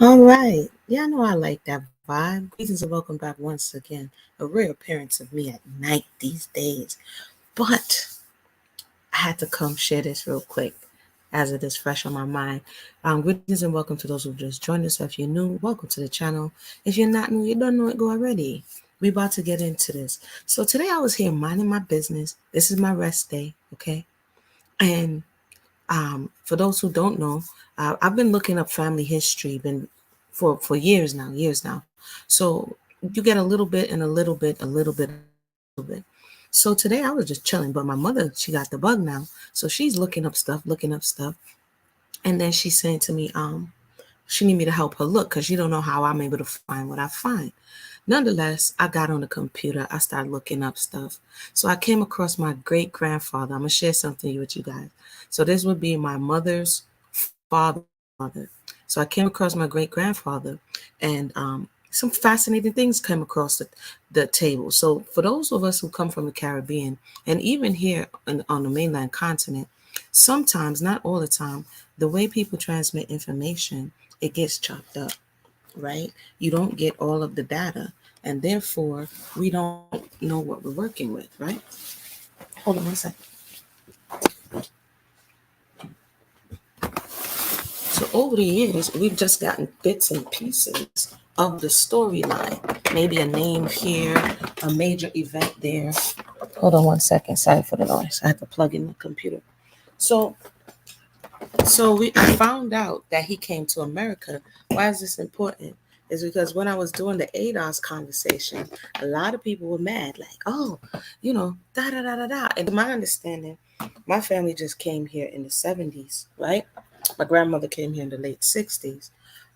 All right. Yeah, I know I like that vibe. Greetings and welcome back once again. A rare appearance of me at night these days. But I had to come share this real quick as it is fresh on my mind. Greetings and welcome to those who just joined us. If you're new, welcome to the channel. If you're not new, you don't know it, go already. We're about to get into this. So today I was here minding my business. This is my rest day, okay? And for those who don't know, I've been looking up family history, been for years now. So you get a little bit and a little bit, a little bit, a little bit. So today I was just chilling, but my mother, she got the bug now. So she's looking up stuff. And then she's saying to me, she need me to help her look because she don't know how I'm able to find what I find. Nonetheless, I got on the computer. I started looking up stuff. So I came across my great-grandfather. I'm going to share something with you guys. So this would be my mother's father. So I came across my great-grandfather, and some fascinating things came across the table. So for those of us who come from the Caribbean, and even here on the mainland continent, sometimes, not all the time, the way people transmit information, it gets chopped up. Right? You don't get all of the data, and therefore we don't know what we're working with, right? Hold on one second. So over the years, we've just gotten bits and pieces of the storyline. Maybe a name here, a major event there. Hold on one second. Sorry for the noise. I had to plug in the computer. So I found out that he came to America. Why is this important? Is because when I was doing the ADOS conversation, a lot of people were mad, like, oh, da da da da da. And to my understanding, my family just came here in the 70s, right? My grandmother came here in the late 60s.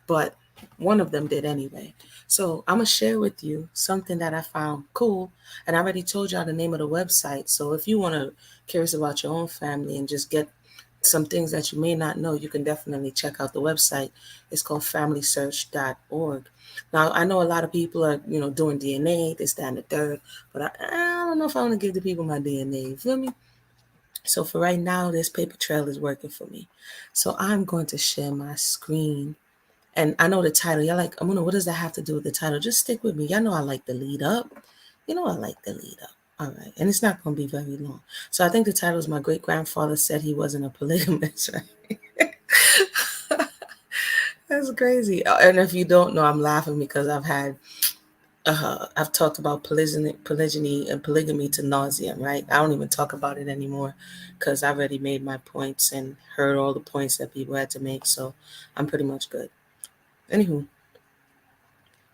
But One of them did anyway. So I'm gonna share with you something that I found cool, and I already told y'all the name of the website. So if you wanna curious about your own family and just get some things that you may not know, you can definitely check out the website. It's called FamilySearch.org. Now I know a lot of people are doing DNA, this, that, and the third, but I don't know if I want to give the people my DNA. You feel me? So for right now, this paper trail is working for me. So I'm going to share my screen. And I know the title. Y'all like, I'm gonna, what does that have to do with the title? Just stick with me. Y'all know I like the lead up. You know I like the lead up. All right. And it's not gonna be very long. So I think the title is My Great Grandfather Said He Wasn't a Polygamist, right? That's crazy. And if you don't know, I'm laughing because I've talked about polygyny and polygamy to nauseam, right? I don't even talk about it anymore because I already made my points and heard all the points that people had to make. So I'm pretty much good. Anywho,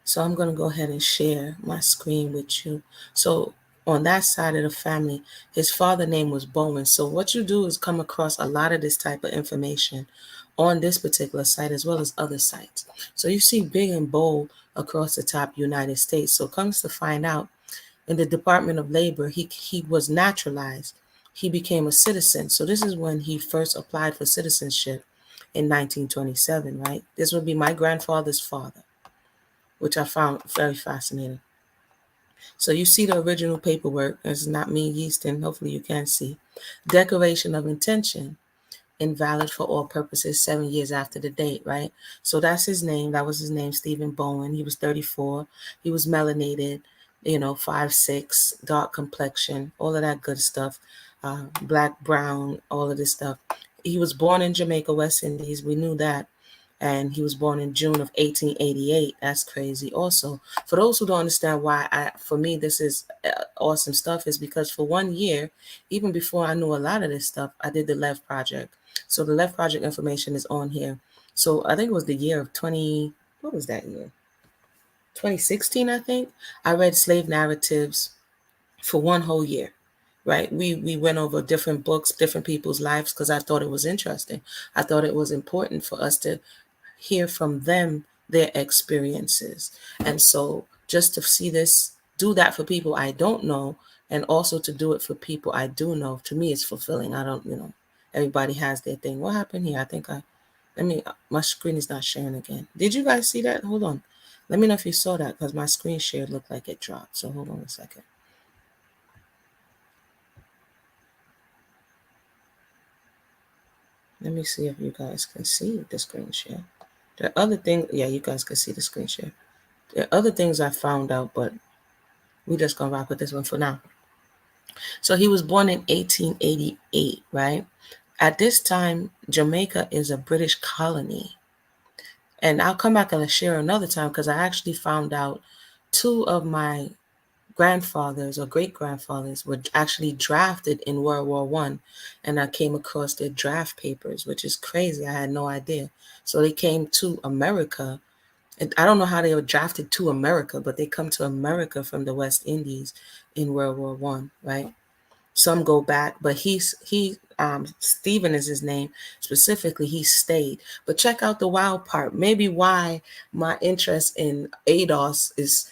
so I'm going to go ahead and share my screen with you. So on that side of the family, his father name was Bowen. So what you do is come across a lot of this type of information on this particular site as well as other sites. So you see big and bold across the top United States. So comes to find out in the Department of Labor, he was naturalized. He became a citizen. So this is when he first applied for citizenship in 1927, right? This would be my grandfather's father, which I found very fascinating. So you see the original paperwork. It's not me yeasting. Hopefully you can see. Declaration of intention, invalid for all purposes 7 years after the date, right? So that's his name. That was his name, Stephen Bowen. He was 34. He was melanated, 5'6", dark complexion, all of that good stuff. Black, brown, all of this stuff. He was born in Jamaica, West Indies. We knew that. And he was born in June of 1888. That's crazy. Also, for those who don't understand why, for me, this is awesome stuff, is because for 1 year, even before I knew a lot of this stuff, I did the Left Project. So the Left Project information is on here. So I think it was the year of what was that year? 2016, I think. I read Slave Narratives for 1 whole year, right? We went over different books, different people's lives, because I thought it was interesting. I thought it was important for us to hear from them, their experiences. And so just to see this, do that for people I don't know, and also to do it for people I do know, to me it's fulfilling. I don't, everybody has their thing. What happened here? My screen is not sharing again. Did you guys see that? Hold on. Let me know if you saw that, because my screen share looked like it dropped. So hold on a second. Let me see if you guys can see the screen share. There are other things. Yeah, you guys can see the screen share. There are other things I found out, but we're just going to rock with this one for now. So he was born in 1888, right? At this time, Jamaica is a British colony. And I'll come back and share another time because I actually found out two of my grandfathers or great grandfathers were actually drafted in World War One, and I came across their draft papers, which is crazy. I had no idea. So they came to America, and I don't know how they were drafted to America, but they come to America from the West Indies in World War One, right? Some go back, but Stephen is his name. Specifically, he stayed. But check out the wild part. Maybe why my interest in ADOS is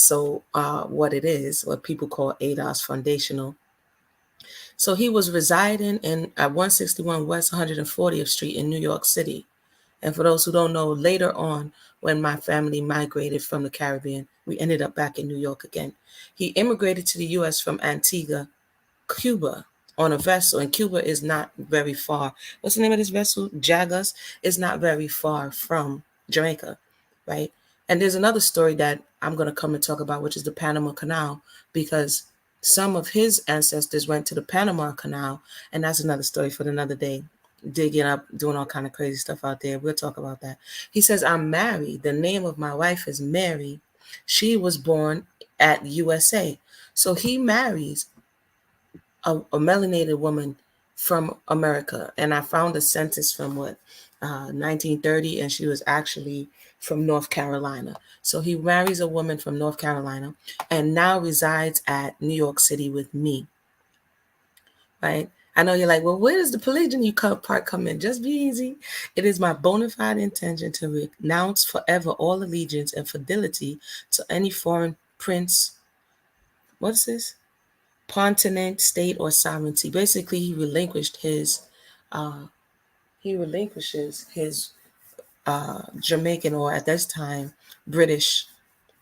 so what it is, what people call ADOS foundational. So he was residing in at 161 West 140th Street in New York City. And for those who don't know, later on, when my family migrated from the Caribbean, we ended up back in New York again. He immigrated to the U.S. from Antigua, Cuba, on a vessel, and Cuba is not very far. What's the name of this vessel? Jagas is not very far from Jamaica, right? And there's another story that I'm going to come and talk about, which is the Panama Canal, because some of his ancestors went to the Panama Canal, and that's another story for another day. Digging up, doing all kind of crazy stuff out there. We'll talk about that. He says, I'm married. The name of my wife is Mary. She was born at USA. So he marries a melanated woman from America. And I found a census from 1930, and she was actually from North Carolina. So he marries a woman from North Carolina and now resides at New York City with me, right? I know you're like, well, where does the polygyny part come in? Just be easy. It is my bona fide intention to renounce forever all allegiance and fidelity to any foreign prince. What is this? Continent, state, or sovereignty. Basically, uh, he relinquishes his Jamaican, or at this time British,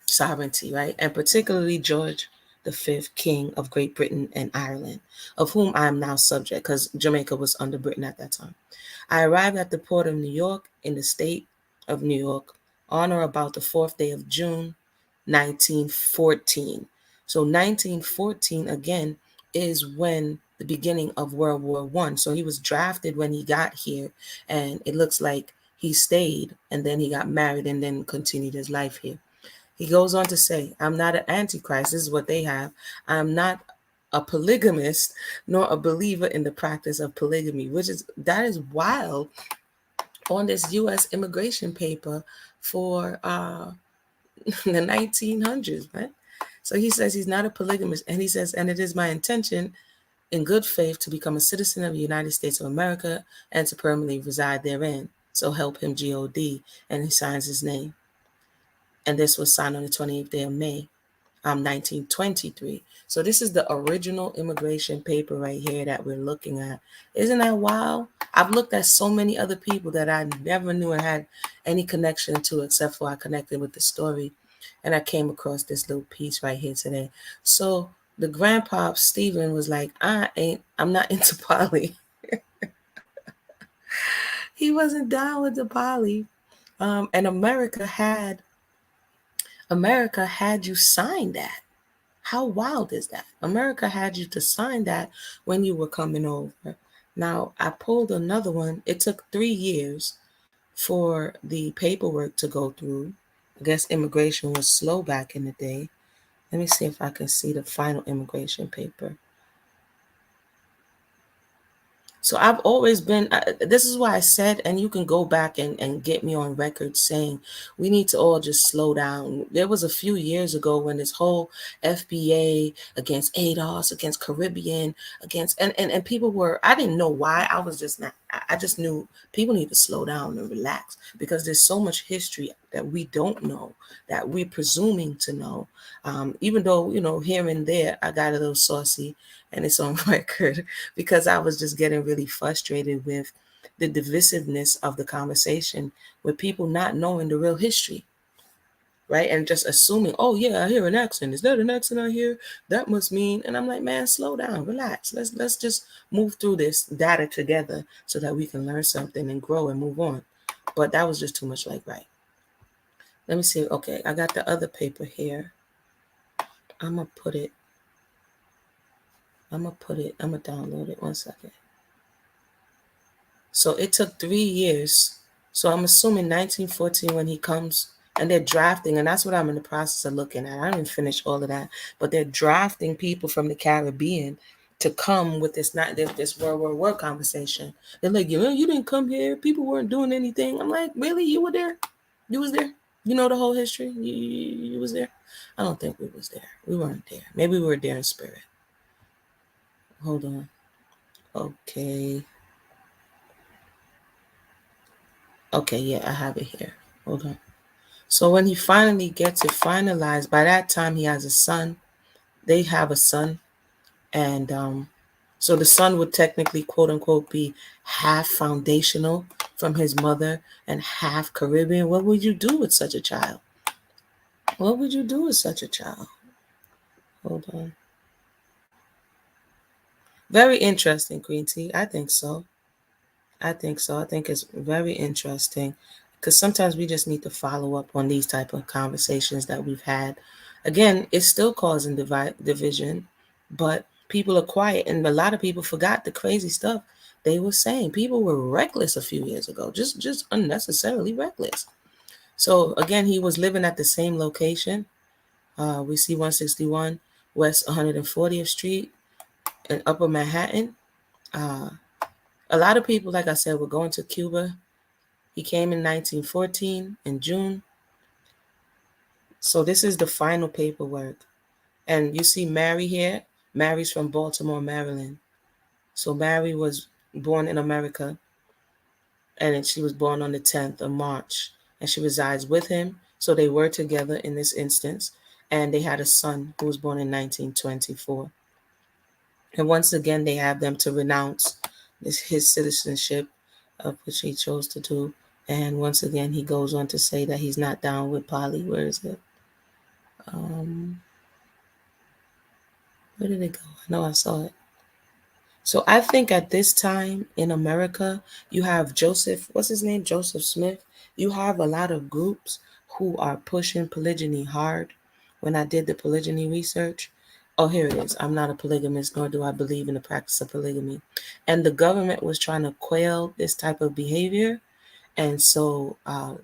sovereignty, right? And particularly George V, King of Great Britain and Ireland, of whom I am now subject, because Jamaica was under Britain at that time. I arrived at the port of New York in the state of New York on or about the 4th day of June, 1914. So 1914, again, is when the beginning of World War One. So he was drafted when he got here, and it looks like he stayed, and then he got married, and then continued his life here. He goes on to say, I'm not an antichrist. This is what they have. I'm not a polygamist, nor a believer in the practice of polygamy, that is wild on this U.S. immigration paper for the 1900s, right? So he says he's not a polygamist, and he says, and it is my intention in good faith to become a citizen of the United States of America and to permanently reside therein. So help him God. And he signs his name. And this was signed on the 28th day of May, 1923. So this is the original immigration paper right here that we're looking at. Isn't that wild? I've looked at so many other people that I never knew I had any connection to, except for I connected with the story. And I came across this little piece right here today. So the grandpa, Stephen, was like, I'm not into poly. He wasn't down with the poly. And America had you sign that. How wild is that? America had you to sign that when you were coming over. Now, I pulled another one. It took 3 years for the paperwork to go through. I guess immigration was slow back in the day. Let me see if I can see the final immigration paper. So I've always been, this is why I said, and you can go back and get me on record saying, we need to all just slow down. There was a few years ago when this whole FBA against ADOS, against Caribbean, and people were, I didn't know why. I was just not, I just knew people need to slow down and relax, because there's so much history that we don't know, that we're presuming to know. Even though, here and there, I got a little saucy, and it's on record, because I was just getting really frustrated with the divisiveness of the conversation, with people not knowing the real history, right? And just assuming, oh yeah, I hear an accent. Is that an accent I hear? That must mean. And I'm like, man, slow down, relax. Let's just move through this data together so that we can learn something and grow and move on. But that was just too much like, right. Let me see. Okay, I got the other paper here. I'm gonna download it. 1 second. So it took 3 years. So I'm assuming 1914 when he comes, and they're drafting, and that's what I'm in the process of looking at. I didn't finish all of that, but they're drafting people from the Caribbean to come with this World War War conversation. They're like, you didn't come here. People weren't doing anything. I'm like, really? You were there? You was there? You know the whole history? You was there? I don't think we was there. We weren't there. Maybe we were there in spirit. Hold on. Okay. Okay, yeah, I have it here. Hold on. So when he finally gets it finalized, by that time he has a son. They have a son. And so the son would technically, quote unquote, be half foundational from his mother and half Caribbean. What would you do with such a child? What would you do with such a child? Hold on. Very interesting, Queen T. I think so. I think it's very interesting, because sometimes we just need to follow up on these type of conversations that we've had. Again, it's still causing division, but people are quiet, and a lot of people forgot the crazy stuff they were saying. People were reckless a few years ago, just unnecessarily reckless. So again, he was living at the same location. We see 161 West 140th Street in Upper Manhattan. A lot of people, like I said, were going to Cuba. He came in 1914 in June. So this is the final paperwork. And you see Mary here. Mary's from Baltimore, Maryland. So Mary was born in America, and she was born on the 10th of March, and she resides with him. So they were together in this instance, and they had a son who was born in 1924. And once again, they have them to renounce his citizenship, of which he chose to do. And once again, he goes on to say that he's not down with Polly. Where is it? Um, where did it go? I know I saw it. So I think at this time in America, you have Joseph, what's his name? Joseph Smith. You have a lot of groups who are pushing polygyny hard. When I did the polygyny research, oh, here it is. I'm not a polygamist, nor do I believe in the practice of polygamy. And the government was trying to quail this type of behavior. And so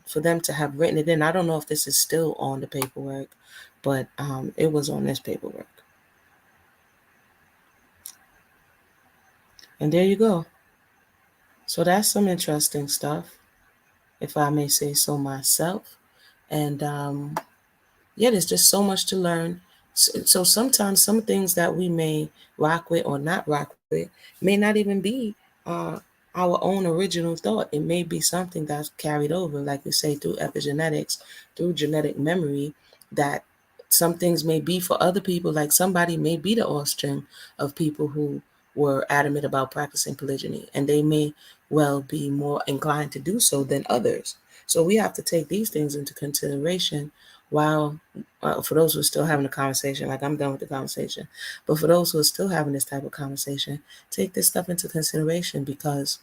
for them to have written it in, I don't know if this is still on the paperwork, but it was on this paperwork. And there you go. So that's some interesting stuff, if I may say so myself. And yeah, there's just so much to learn. So sometimes some things that we may rock with or not rock with may not even be uh, our own original thought. It may be something that's carried over, like we say, through epigenetics, through genetic memory, that some things may be for other people, like somebody may be the offspring of people who were adamant about practicing polygyny, and they may well be more inclined to do so than others. So we have to take these things into consideration while, for those who are still having a conversation, like I'm done with the conversation, but for those who are still having this type of conversation, take this stuff into consideration, because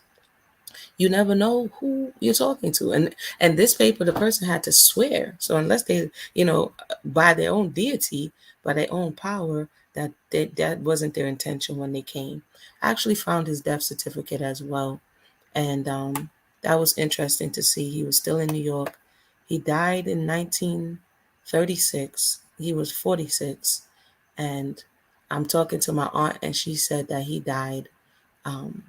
you never know who you're talking to. And this paper, the person had to swear. So unless they, by their own deity, by their own power, that wasn't their intention when they came. I actually found his death certificate as well, and that was interesting to see. He was still in New York. He died in 1936. He was 46, and I'm talking to my aunt, and she said that Um,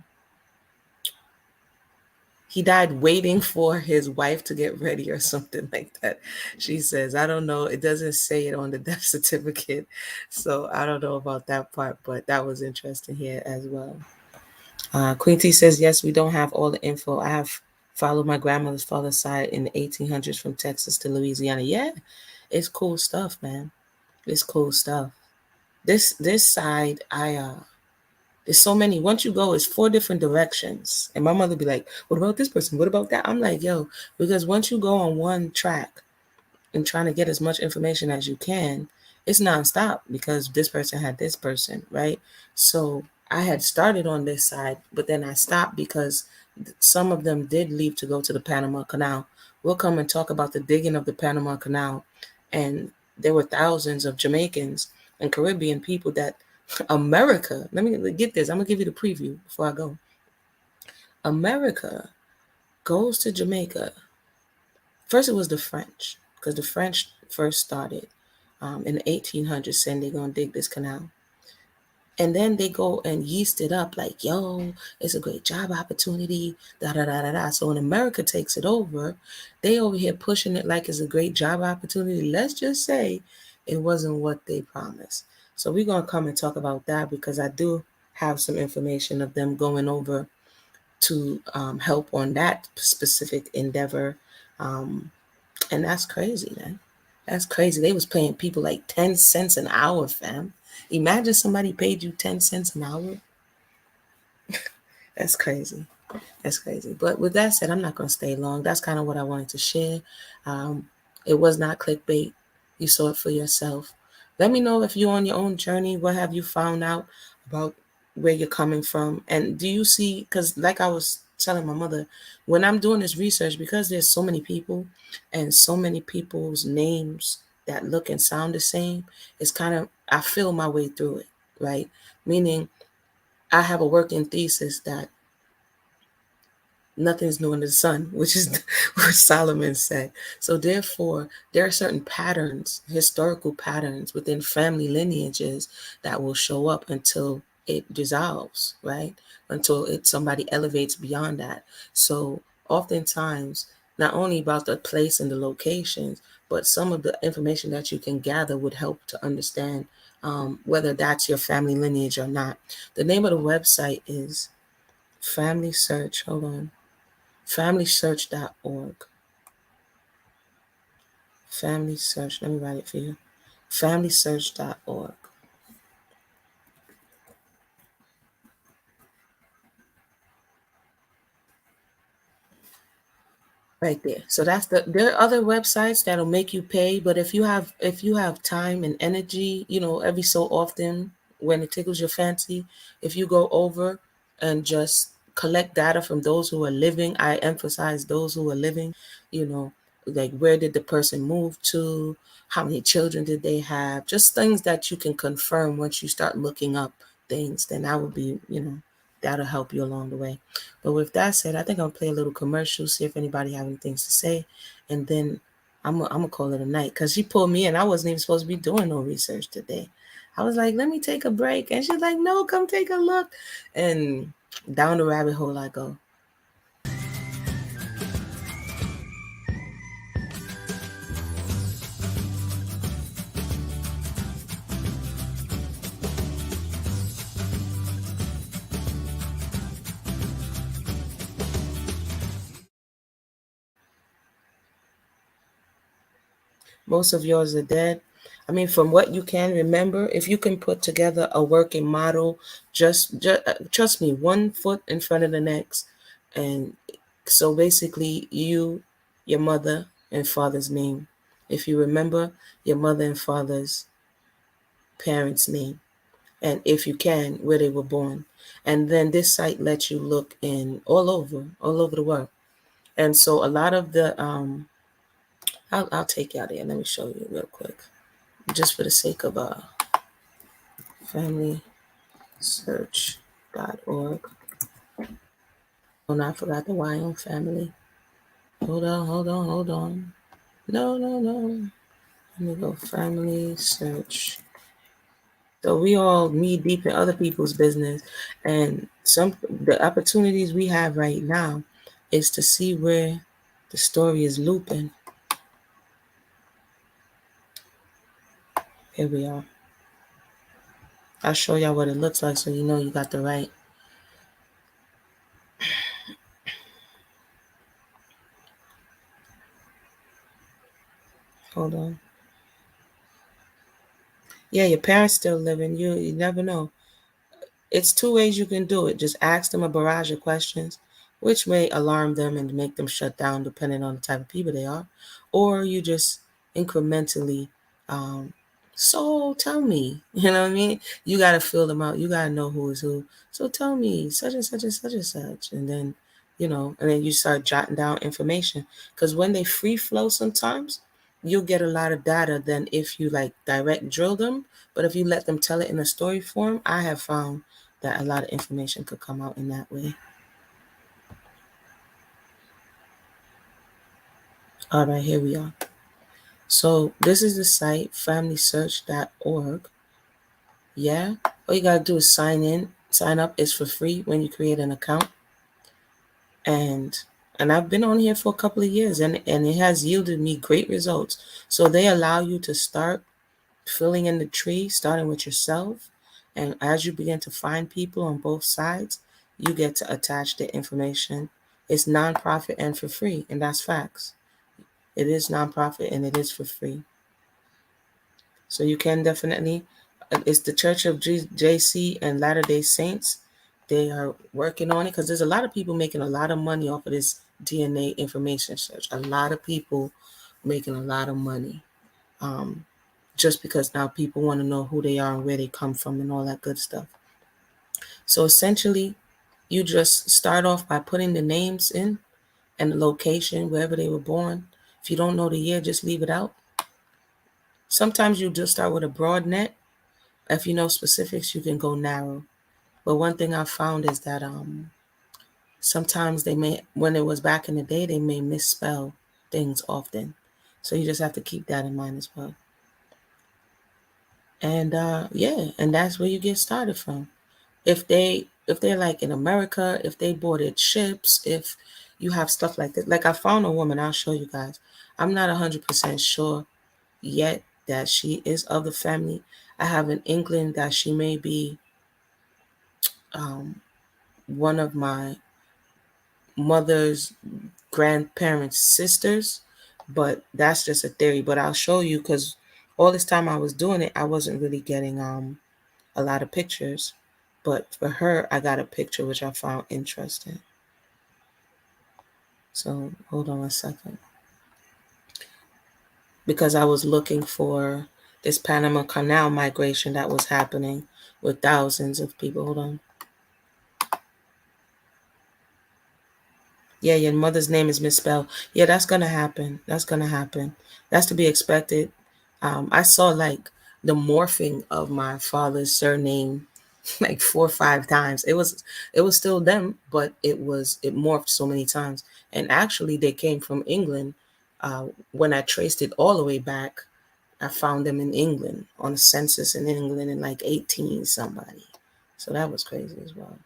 he died waiting for his wife to get ready or something like that. She says, I don't know. It doesn't say it on the death certificate. So I don't know about that part, but that was interesting here as well. Queen T says, yes, we don't have all the info. I have followed my grandmother's father's side in the 1800s from Texas to Louisiana. Yeah, it's cool stuff, man. It's cool stuff. This side, there's so many. Once you go, it's 4 different directions. And my mother be like, what about this person? What about that? I'm like, yo, because once you go on one track and trying to get as much information as you can, it's nonstop, because this person had this person, right? So I had started on this side, but then I stopped because some of them did leave to go to the Panama Canal. We'll come and talk about the digging of the Panama Canal. And there were thousands of Jamaicans and Caribbean people that America, let me get this. I'm going to give you the preview before I go. America goes to Jamaica. First, it was the French, because the French first started in the 1800s saying they're going to dig this canal. And then they go and yeast it up like, yo, it's a great job opportunity, da da da da da. So when America takes it over, they over here pushing it like it's a great job opportunity. Let's just say it wasn't what they promised. So we're going to come and talk about that, because I do have some information of them going over to help on that specific endeavor. And that's crazy, man. That's crazy. They was paying people like 10 cents an hour, fam. Imagine somebody paid you 10 cents an hour. That's crazy. That's crazy. But with that said, I'm not going to stay long. That's kind of what I wanted to share. Um, it was not clickbait. You saw it for yourself. Let me know if you're on your own journey. What have you found out about where you're coming from? And do you see, because like I was telling my mother, when I'm doing this research, because there's so many people and so many people's names that look and sound the same, it's kind of, I feel my way through it, right? Meaning I have a working thesis that nothing's new under the sun, which is what Solomon said. So therefore, there are certain patterns, historical patterns within family lineages that will show up until it dissolves, right? Until somebody elevates beyond that. So oftentimes, not only about the place and the locations, but some of the information that you can gather would help to understand whether that's your family lineage or not. The name of the website is Family Search. Hold on. FamilySearch.org. Family Search. Let me write it for you. FamilySearch.org. Right there. So that's there are other websites that'll make you pay, but if you have time and energy, every so often when it tickles your fancy, if you go over and just collect data from those who are living, I emphasize those who are living, you know, like where did the person move to, how many children did they have, just things that you can confirm once you start looking up things, then that would be, that'll help you along the way. But with that said, I think I'll play a little commercial, see if anybody have any things to say, and then I'm gonna call it a night because she pulled me in. I wasn't even supposed to be doing no research today. I was like, let me take a break, and she's like, no, come take a look, and down the rabbit hole I go. Most of yours are dead. I mean, from what you can remember, if you can put together a working model, just trust me, one foot in front of the next, and so basically, your mother and father's name. If you remember your mother and father's parents' name, and if you can, where they were born, and then this site lets you look in all over the world, and so a lot of the I'll take you out there. Let me show you real quick, just for the sake of FamilySearch.org. Oh, no, I forgot the Y on family. Hold on, hold on, hold on. No, no, no. Let me go family search. So we all knee deep in other people's business, and some the opportunities we have right now is to see where the story is looping. Here we are. I'll show y'all what it looks like so you know you got the right. Hold on. Yeah, your parents still living. You never know. It's two ways you can do it. Just ask them a barrage of questions, which may alarm them and make them shut down depending on the type of people they are. Or you just incrementally, um, so tell me, you know what I mean? You got to fill them out. You got to know who is who. So tell me such and such and such and such. And then, and then you start jotting down information. Because when they free flow sometimes, you'll get a lot of data than if you like direct drill them. But if you let them tell it in a story form, I have found that a lot of information could come out in that way. All right, here we are. So this is the site, familysearch.org. Yeah, all you gotta do is sign in. Sign up is for free when you create an account. And I've been on here for a couple of years and it has yielded me great results. So they allow you to start filling in the tree, starting with yourself. And as you begin to find people on both sides, you get to attach the information. It's nonprofit and for free, and that's facts. It is nonprofit and it is for free. So you can definitely, it's the Church of JC and Latter day Saints. They are working on it because there's a lot of people making a lot of money off of this DNA information search. A lot of people making a lot of money. Um, just because now people want to know who they are and where they come from and all that good stuff. So essentially, you just start off by putting the names in and the location, wherever they were born. If you don't know the year, just leave it out. Sometimes you just start with a broad net. If you know specifics, you can go narrow. But one thing I found is that sometimes they may, when it was back in the day, they may misspell things often. So you just have to keep that in mind as well. And yeah, and that's where you get started from. If they're like in America, if they boarded ships, if you have stuff like that. Like I found a woman, I'll show you guys. I'm not 100% sure yet that she is of the family. I have an inkling that she may be one of my mother's grandparents' sisters, but that's just a theory. But I'll show you because all this time I was doing it, I wasn't really getting a lot of pictures. But for her, I got a picture which I found interesting. So hold on a second. Because I was looking for this Panama Canal migration that was happening with thousands of people. Hold on. Yeah, your mother's name is misspelled. Yeah, that's gonna happen. That's gonna happen. That's to be expected. I saw like the morphing of my father's surname like 4 or 5 times. It was still them, but it morphed so many times. And actually, they came from England. When I traced it all the way back, I found them in England on a census in England in like 18 somebody. So that was crazy as well.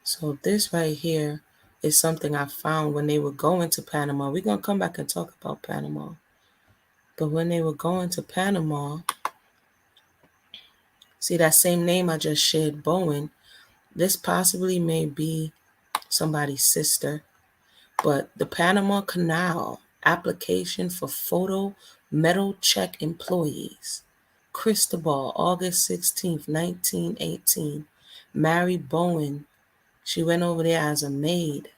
So this right here is something I found when they were going to Panama. We're going to come back and talk about Panama. But when they were going to Panama, see that same name I just shared, Bowen, this possibly may be somebody's sister. But the Panama Canal application for photo metal check employees. Cristobal, August 16th, 1918. Mary Bowen, she went over there as a maid.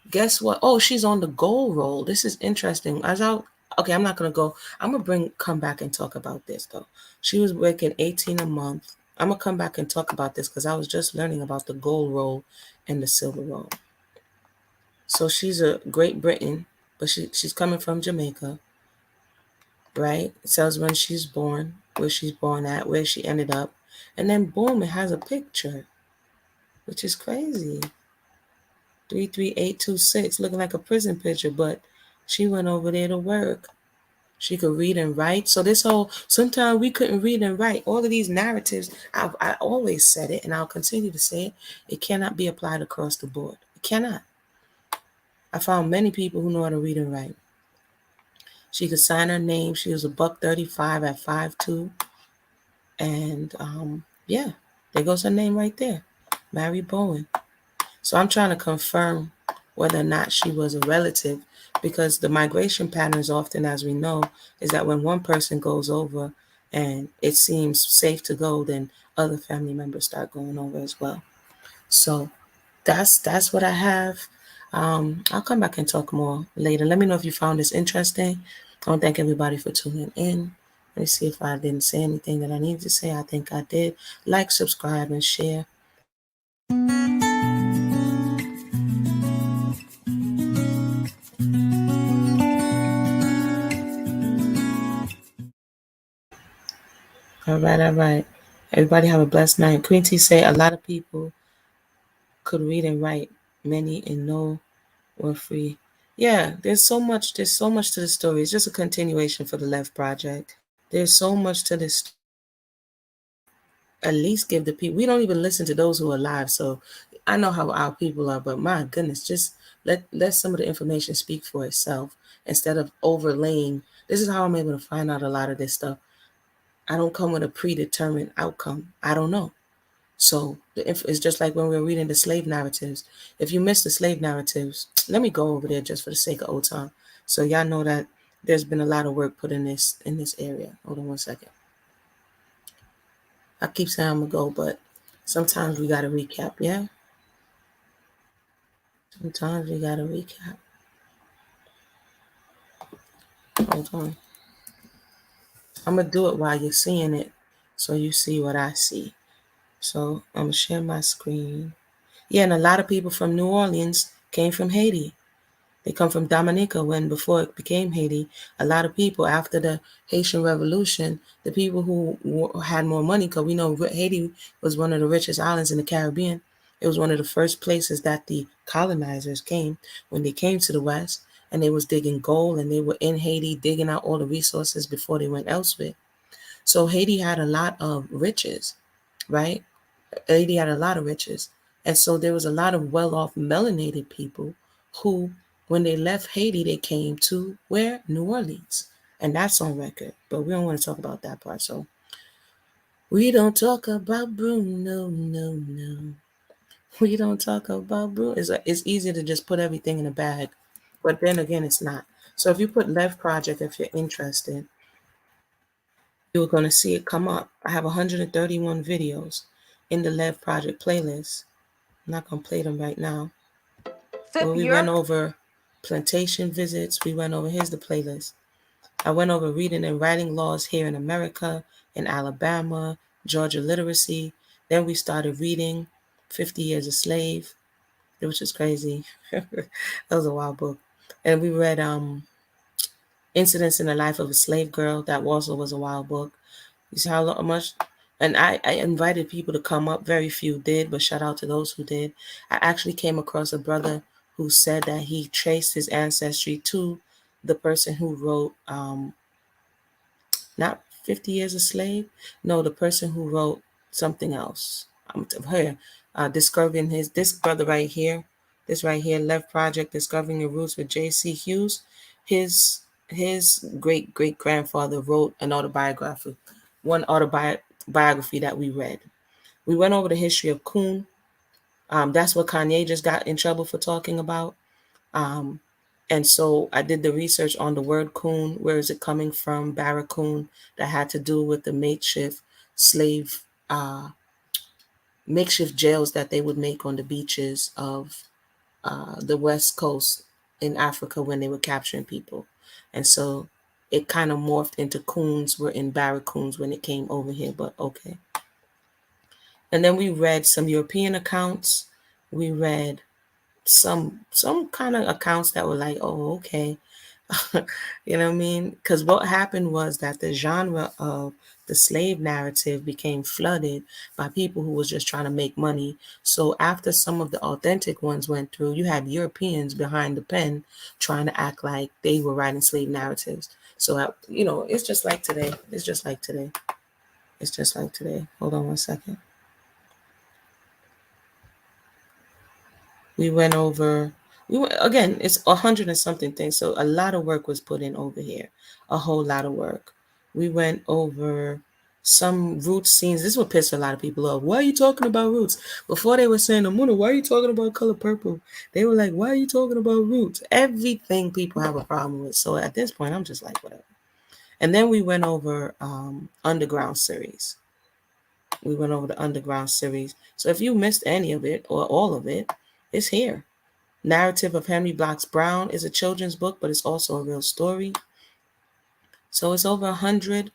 Guess what? Oh, she's on the gold roll. This is interesting. Okay, I'm not gonna go. I'm gonna come back and talk about this though. She was working 18 a month. I'm gonna come back and talk about this because I was just learning about the gold roll and the silver roll. So she's a Great Britain, but she's coming from Jamaica, right? It tells when she's born, where she's born at, where she ended up, and then boom, it has a picture, which is crazy. 33826, looking like a prison picture, but she went over there to work. She could read and write. So this whole sometimes we couldn't read and write. All of these narratives, I always said it, and I'll continue to say it. It cannot be applied across the board. It cannot. I found many people who know how to read and write. She could sign her name. She was a $135 at 5'2". And yeah, there goes her name right there, Mary Bowen. So I'm trying to confirm whether or not she was a relative, because the migration patterns often, as we know, is that when one person goes over and it seems safe to go, then other family members start going over as well. So that's what I have. I'll come back and talk more later. Let me know if you found this interesting. I want to thank everybody for tuning in. Let me see if I didn't say anything that I needed to say. I think I did. Like, subscribe, and share. All right, all right. Everybody have a blessed night. Queen T say a lot of people could read and write. Many and no were free. Yeah, there's so much to the story. It's just a continuation for the Left Project. There's so much to this. At least give the people. We don't even listen to those who are alive. So I know how our people are, but my goodness, just let some of the information speak for itself instead of overlaying. This is how I'm able to find out a lot of this stuff. I don't come with a predetermined outcome. I don't know. So it's just like when we were reading the slave narratives. If you miss the slave narratives, let me go over there just for the sake of old time. So y'all know that there's been a lot of work put in this area. Hold on one second. I keep saying I'm gonna go, but sometimes we gotta recap, yeah? Sometimes we gotta recap. Hold on. I'm gonna do it while you're seeing it so you see what I see. So I'm gonna share my screen. Yeah, and a lot of people from New Orleans came from Haiti. They come from Dominica when before it became Haiti. A lot of people after the Haitian Revolution, the people who had more money, because we know Haiti was one of the richest islands in the Caribbean. It was one of the first places that the colonizers came when they came to the West, and they was digging gold, and they were in Haiti digging out all the resources before they went elsewhere. So Haiti had a lot of riches, right? Haiti had a lot of riches. And so there was a lot of well-off melanated people who, when they left Haiti, they came to where? New Orleans. and that's on record. But we don't want to talk about that part. So we don't talk about Bruno, no, no. We don't talk about Bruno. It's easy to just put everything in a bag, but then again, it's not. So if you put Lev Project, if you're interested, you're going to see it come up. I have 131 videos in the Lev Project playlist. I'm not going to play them right now. Where we went over plantation visits. We went over, here's the playlist. I went over reading and writing laws here in America, in Alabama, Georgia literacy. Then we started reading 50 Years a Slave, which is crazy. That was a wild book. And we read Incidents in the Life of a Slave Girl. That also was a wild book. You see how much? And I invited people to come up. Very few did, but shout out to those who did. I actually came across a brother who said that he traced his ancestry to the person who wrote not 50 Years a Slave. No, the person who wrote something else. Here, discovering this brother right here, this right here, Lev Project, Discovering Your Roots with J.C. Hughes. His great grandfather wrote an autobiography, one autobiography that we read. We went over the history of Coon. That's what Kanye just got in trouble for talking about. And so I did the research on the word coon. Where is it coming from? Barracoon, that had to do with the makeshift slave, makeshift jails that they would make on the beaches of the West Coast in Africa when they were capturing people. And so it kind of morphed into coons. We're in barracoons when it came over here, but okay. And then we read some European accounts. We read some kind of accounts that were like, oh, okay. You know what I mean? Because what happened was that the genre of the slave narrative became flooded by people who was just trying to make money. So after some of the authentic ones went through, you had Europeans behind the pen trying to act like they were writing slave narratives. So, it's just like today. It's just like today. It's just like today. Hold on one second. We went over, again, it's 100 and something things. So a lot of work was put in over here, a whole lot of work. We went over some roots scenes. This would piss a lot of people off. Why are you talking about roots? Before they were saying, Amuna, why are you talking about Color Purple? They were like, why are you talking about roots? Everything people have a problem with. So at this point, I'm just like, whatever. And then we went over Underground series. We went over the Underground series. So if you missed any of it or all of it, it's here. Narrative of Henry Blocks Brown is a children's book, but it's also a real story. So it's over 100.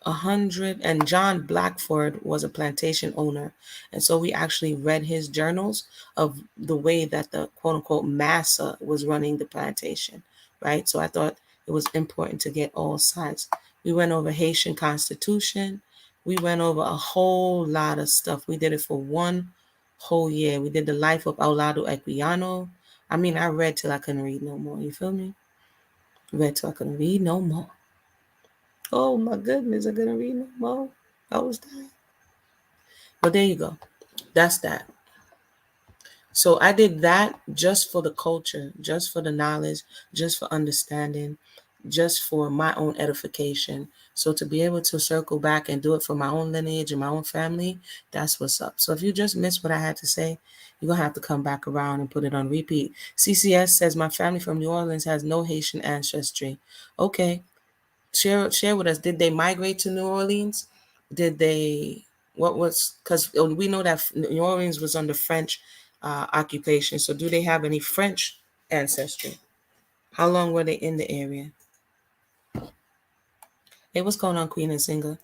And John Blackford was a plantation owner. And so we actually read his journals of the way that the quote unquote massa was running the plantation, right? So I thought it was important to get all sides. We went over Haitian Constitution. We went over a whole lot of stuff. We did it for one whole year. We did the life of Aulado Equiano. I mean, I read till I couldn't read no more. You feel me? Read till I couldn't read no more. Oh my goodness, I couldn't read no more. I was dying. But there you go. That's that. So I did that just for the culture, just for the knowledge, just for understanding, just for my own edification. So to be able to circle back and do it for my own lineage and my own family, that's what's up. So if you just missed what I had to say, you're going to have to come back around and put it on repeat. CCS says, my family from New Orleans has no Haitian ancestry. Okay. Share with us. Did they migrate to New Orleans? Did they? What was? Because we know that New Orleans was under French occupation. So do they have any French ancestry? How long were they in the area? Hey, what's going on, Queen and Singer?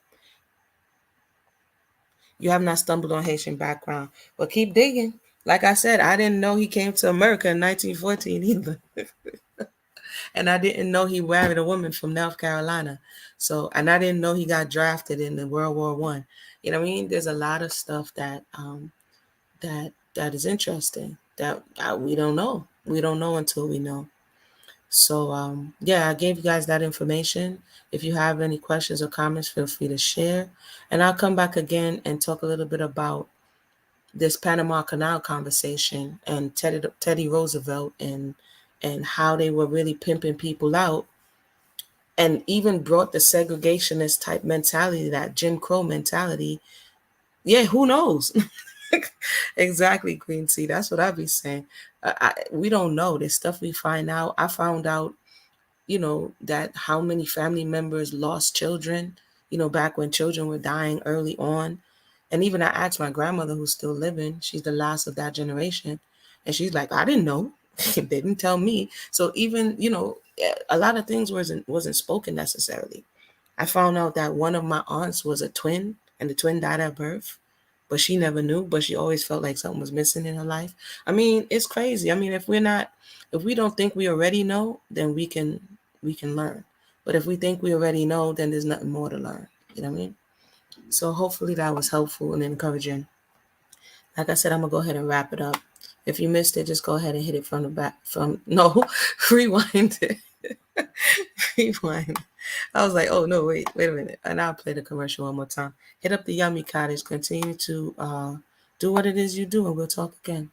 You have not stumbled on Haitian background, but keep digging. Like I said, I didn't know he came to America in 1914 either. And I didn't know he married a woman from North Carolina. So, and I didn't know he got drafted in the World War I. You know what I mean? There's a lot of stuff that that is interesting that we don't know. We don't know until we know. So, yeah, I gave you guys that information. If you have any questions or comments, feel free to share. And I'll come back again and talk a little bit about this Panama Canal conversation and Teddy Roosevelt and how they were really pimping people out and even brought the segregationist type mentality, that Jim Crow mentality. Yeah, who knows? Exactly, Queen C. That's what I be saying. We don't know. There's stuff we find out. I found out, that how many family members lost children, back when children were dying early on. And even I asked my grandmother, who's still living, she's the last of that generation. And she's like, I didn't know. They didn't tell me. So even, a lot of things wasn't spoken necessarily. I found out that one of my aunts was a twin, and the twin died at birth, but she never knew, but she always felt like something was missing in her life. I mean, it's crazy. I mean, if we don't think we already know, then we can learn. But if we think we already know, then there's nothing more to learn. You know what I mean? So hopefully that was helpful and encouraging. Like I said, I'm gonna go ahead and wrap it up. If you missed it, just go ahead and hit it from the back. From no, rewind it. Rewind. I was like, oh no, wait a minute. And I'll play the commercial one more time. Hit up the Yummy Cottage. Continue to do what it is you do, and we'll talk again.